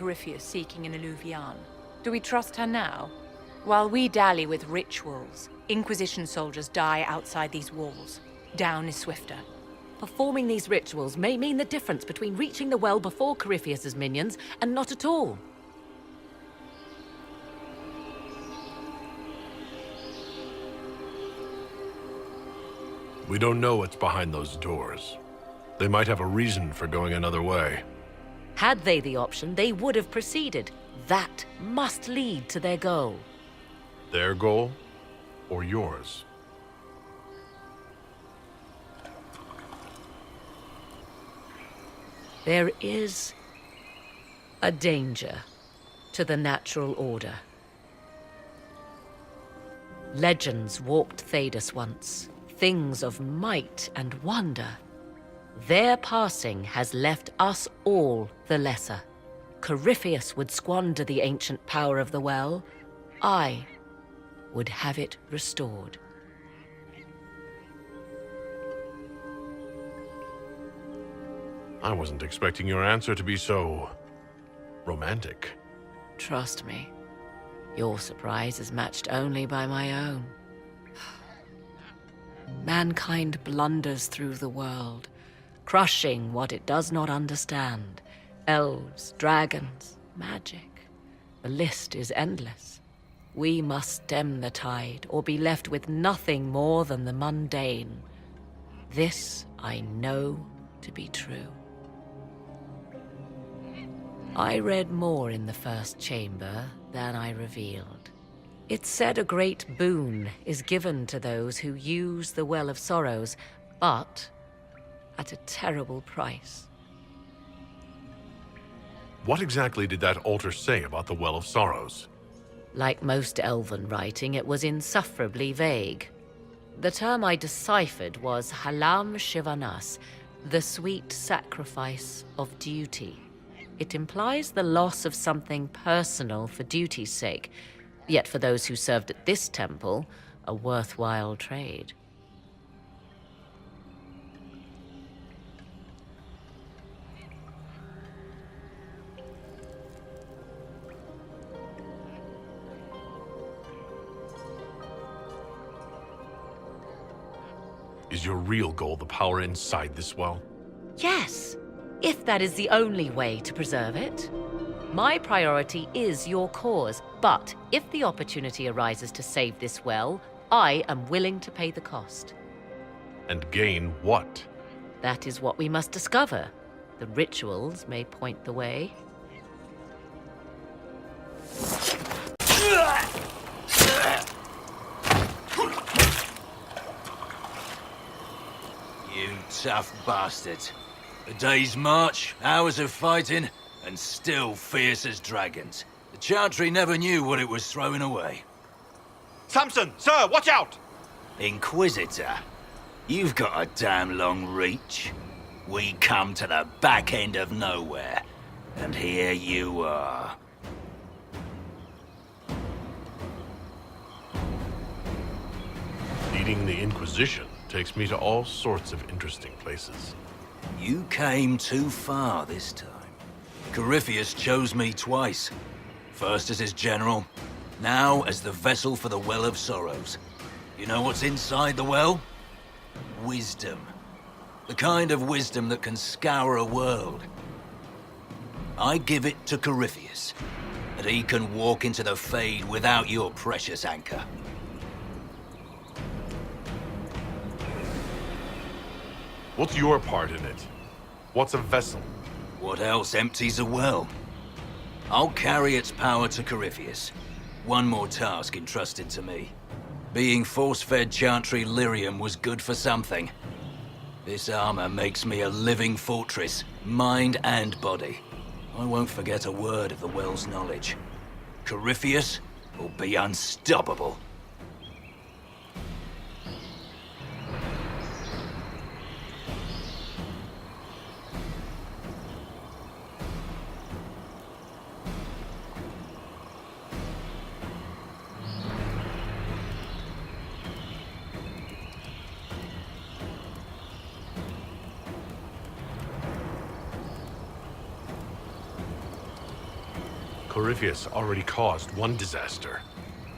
Corypheus seeking an Alluvian. Do we trust her now? While we dally with rituals, Inquisition soldiers die outside these walls. Down is swifter. Performing these rituals may mean the difference between reaching the well before Corypheus's minions and not at all. We don't know what's behind those doors. They might have a reason for going another way. Had they the option, they would have proceeded. That must lead to their goal. Their goal, or yours? There is a danger to the natural order. Legends walked Thedas once, things of might and wonder. Their passing has left us all the lesser. Corypheus would squander the ancient power of the well. I would have it restored. I wasn't expecting your answer to be so romantic. Trust me, your surprise is matched only by my own. Mankind blunders through the world, crushing what it does not understand. Elves, dragons, magic. The list is endless. We must stem the tide, or be left with nothing more than the mundane. This I know to be true. I read more in the first chamber than I revealed. It said a great boon is given to those who use the Well of Sorrows, but at a terrible price. What exactly did that altar say about the Well of Sorrows? Like most elven writing, it was insufferably vague. The term I deciphered was Halam Shivanas, the sweet sacrifice of duty. It implies the loss of something personal for duty's sake, yet for those who served at this temple, a worthwhile trade. Is your real goal the power inside this well? Yes, if that is the only way to preserve it. My priority is your cause, but if the opportunity arises to save this well, I am willing to pay the cost. And gain what? That is what we must discover. The rituals may point the way. You tough bastards. A day's march, hours of fighting, and still fierce as dragons. The Chantry never knew what it was throwing away. Samson, sir, watch out! Inquisitor, you've got a damn long reach. We come to the back end of nowhere, and here you are. Leading the Inquisition takes me to all sorts of interesting places. You came too far this time. Corypheus chose me twice. First as his general, now as the vessel for the Well of Sorrows. You know what's inside the well? Wisdom. The kind of wisdom that can scour a world. I give it to Corypheus, and he can walk into the Fade without your precious anchor. What's your part in it? What's a vessel? What else empties a well? I'll carry its power to Corypheus. One more task entrusted to me. Being force-fed Chantry lyrium was good for something. This armor makes me a living fortress, mind and body. I won't forget a word of the well's knowledge. Corypheus will be unstoppable. Corypheus already caused one disaster.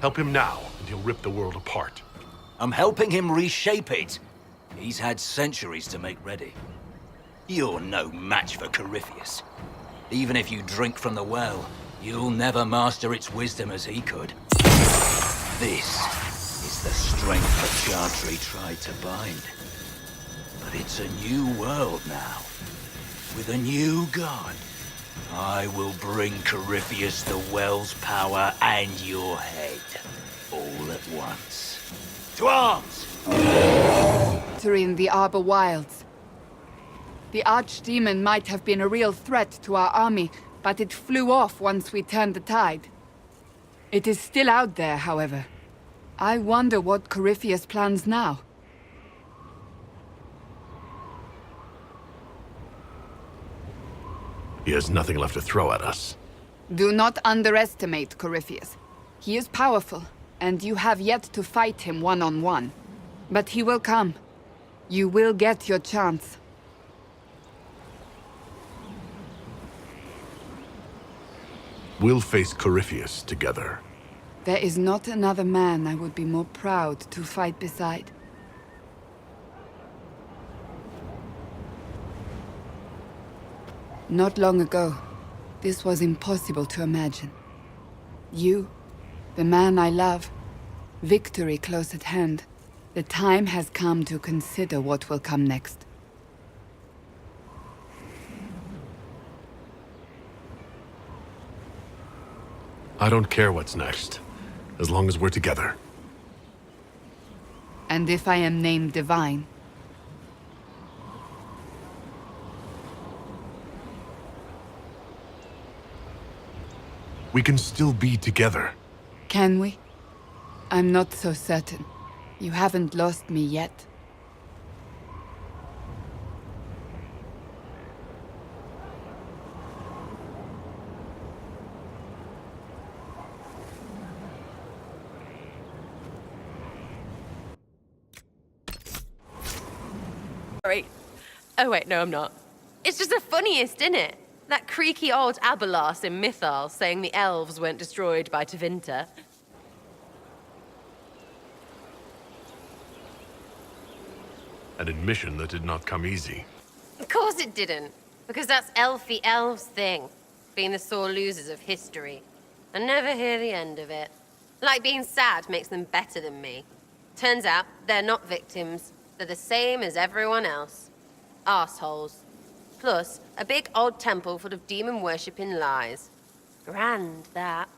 Help him now, and he'll rip the world apart. I'm helping him reshape it. He's had centuries to make ready. You're no match for Corypheus. Even if you drink from the well, you'll never master its wisdom as he could. This is the strength that Chantry tried to bind. But it's a new world now, with a new god. I will bring Corypheus the well's power and your head, all at once. To arms! In the Arbor Wilds. The archdemon might have been a real threat to our army, but it flew off once we turned the tide. It is still out there, however. I wonder what Corypheus plans now. He has nothing left to throw at us. Do not underestimate Corypheus. He is powerful, and you have yet to fight him one-on-one. But he will come. You will get your chance. We'll face Corypheus together. There is not another man I would be more proud to fight beside. Not long ago, this was impossible to imagine. You, the man I love, victory close at hand. The time has come to consider what will come next. I don't care what's next, as long as we're together. And if I am named Divine? We can still be together. Can we? I'm not so certain. You haven't lost me yet. Sorry. Oh wait, no I'm not. It's just the funniest, isn't it? That creaky old Abelas in Mythal saying the elves weren't destroyed by Tevinter. An admission that did not come easy. Of course it didn't. Because that's elfy elves thing. Being the sore losers of history. I never hear the end of it. Like being sad makes them better than me. Turns out they're not victims. They're the same as everyone else. Arseholes. Plus, a big old temple full of demon-worshipping lies. Grand, that.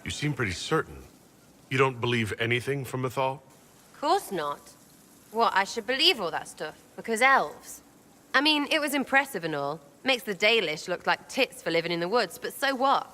You seem pretty certain. You don't believe anything from Mythal? Course not. What, I should believe all that stuff? Because elves? I mean, it was impressive and all. Makes the Dalish look like tits for living in the woods, but so what?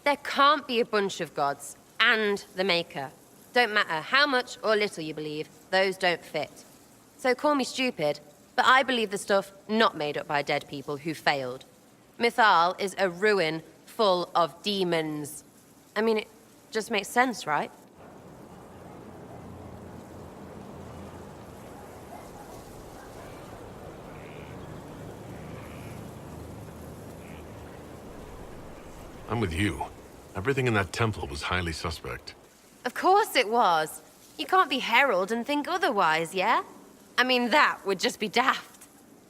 There can't be a bunch of gods, and the Maker. Don't matter how much or little you believe, those don't fit. So call me stupid, but I believe the stuff not made up by dead people who failed. Mythal is a ruin full of demons. I mean, it just makes sense, right? I'm with you. Everything in that temple was highly suspect. Of course it was. You can't be Herald and think otherwise, yeah? I mean, that would just be daft.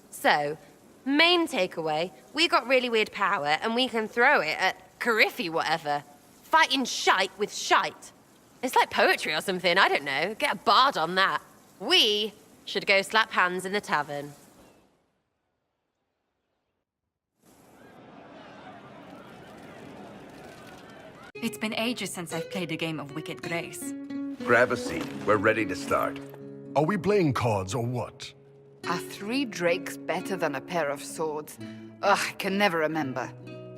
So, main takeaway, we got really weird power and we can throw it at Corypheus whatever. Fighting shite with shite. It's like poetry or something, I don't know. Get a bard on that. We should go slap hands in the tavern. It's been ages since I've played a game of Wicked Grace. Grab a seat. We're ready to start. Are we playing cards or what? Are 3 drakes better than a pair of swords? Ugh, I can never remember.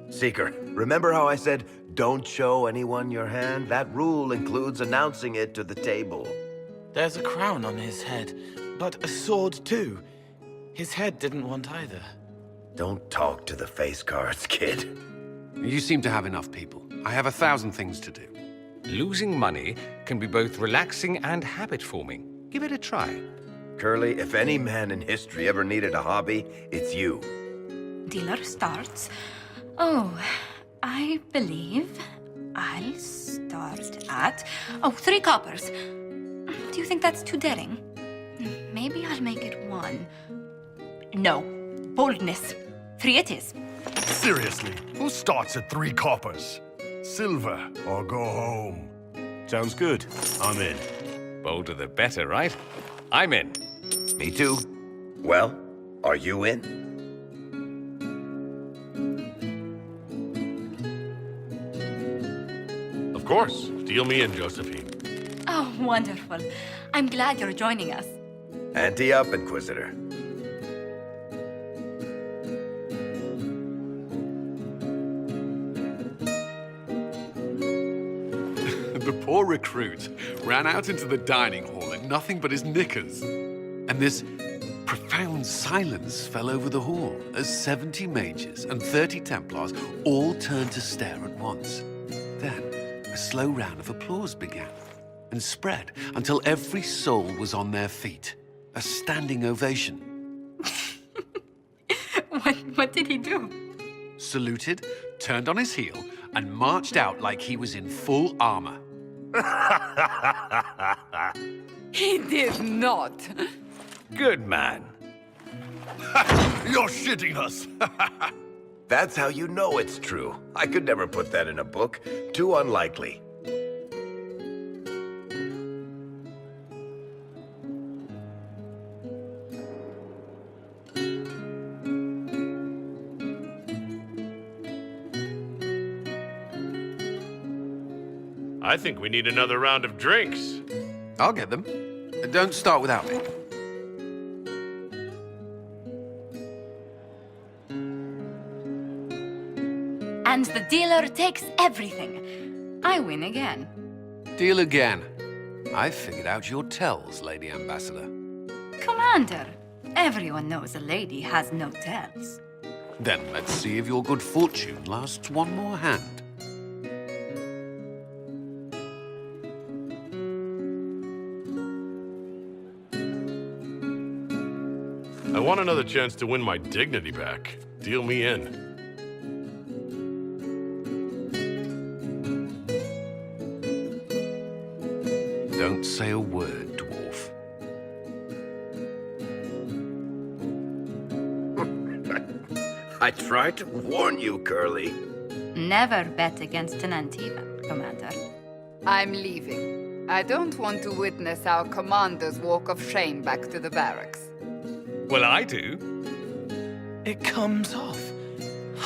Seeker, remember how I said, don't show anyone your hand? That rule includes announcing it to the table. There's a crown on his head, but a sword too. His head didn't want either. Don't talk to the face cards, kid. You seem to have enough people. I have 1,000 things to do. Losing money can be both relaxing and habit-forming. Give it a try. Curly, if any man in history ever needed a hobby, it's you. Dealer starts. Oh, I believe I'll start at... Oh, 3 coppers. Do you think that's too daring? Maybe I'll make it 1. No. Boldness. 3 it is. Seriously, who starts at 3 coppers? Silver or go home? Sounds good. I'm in. Bolder the better, right? I'm in. Me too. Well, are you in? Of course. Deal me in, Josephine. Oh, wonderful. I'm glad you're joining us. Ante up, Inquisitor. The poor recruit ran out into the dining hall in nothing but his knickers. And this profound silence fell over the hall as 70 mages and 30 Templars all turned to stare at once. Then, a slow round of applause began and spread until every soul was on their feet. A standing ovation. What did he do? Saluted, turned on his heel, and marched out like he was in full armor. He did not. Good man. You're shitting us. That's how you know it's true. I could never put that in a book. Too unlikely. I think we need another round of drinks. I'll get them. Don't start without me. And the dealer takes everything. I win again. Deal again. I figured out your tells, Lady Ambassador. Commander, everyone knows a lady has no tells. Then let's see if your good fortune lasts one more hand. I want another chance to win my dignity back. Deal me in. Don't say a word, dwarf. I tried to warn you, Curly. Never bet against an Antivan, Commander. I'm leaving. I don't want to witness our commander's walk of shame back to the barracks. Well, I do. It comes off.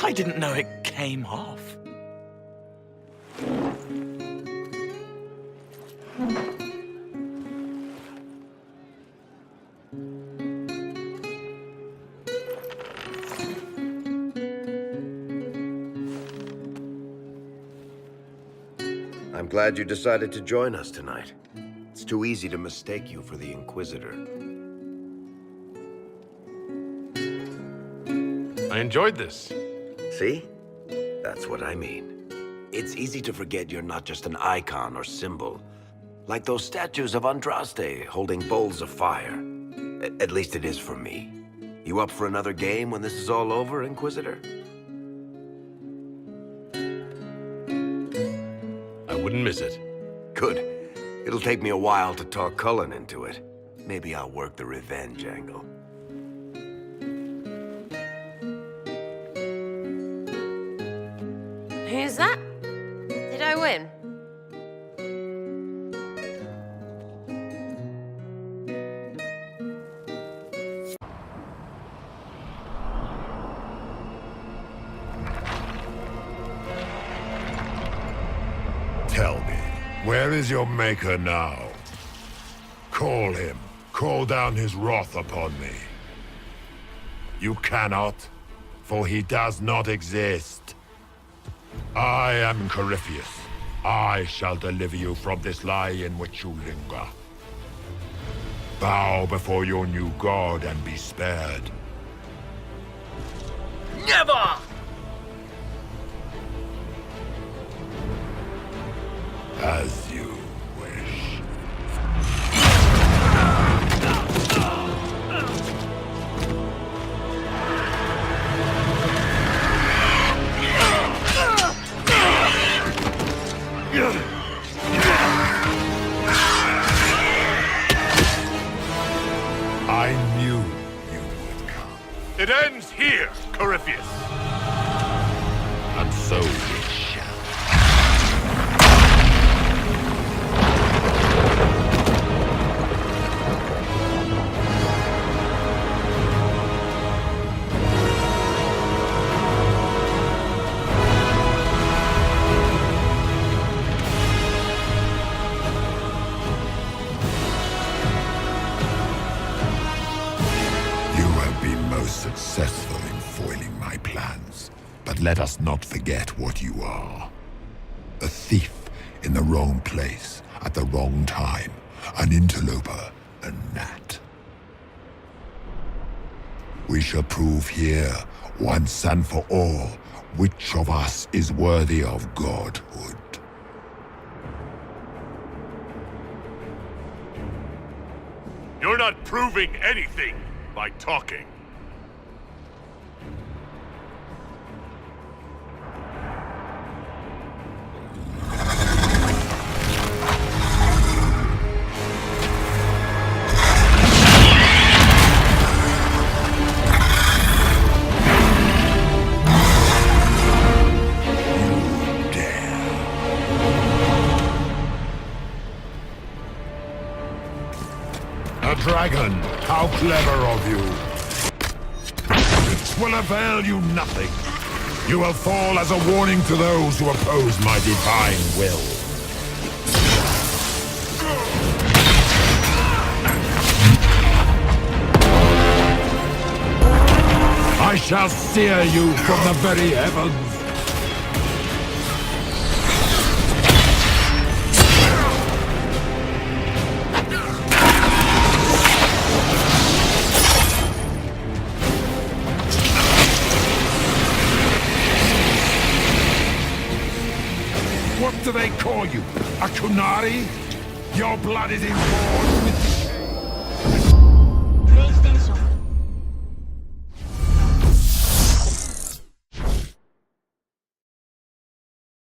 I didn't know it came off. I'm glad you decided to join us tonight. It's too easy to mistake you for the Inquisitor. I enjoyed this. See? That's what I mean. It's easy to forget you're not just an icon or symbol. Like those statues of Andraste holding bowls of fire. At least it is for me. You up for another game when this is all over, Inquisitor? I wouldn't miss it. Good. It'll take me a while to talk Cullen into it. Maybe I'll work the revenge angle. Who's that? Did I win? Tell me, where is your maker now? Call him. Call down his wrath upon me. You cannot, for he does not exist. I am Corypheus. I shall deliver you from this lie in which you linger. Bow before your new god and be spared. Never! As you wish. and so it shall. Successful in foiling my plans, but let us not forget what you are. A thief in the wrong place at the wrong time, an interloper, a gnat. We shall prove here, once and for all, which of us is worthy of godhood. You're not proving anything by talking. A dragon! How clever of you! This will avail you nothing. You will fall as a warning to those who oppose my divine will. I shall sear you from the very heavens. What do they call you? A Kunari? Your blood is inborn with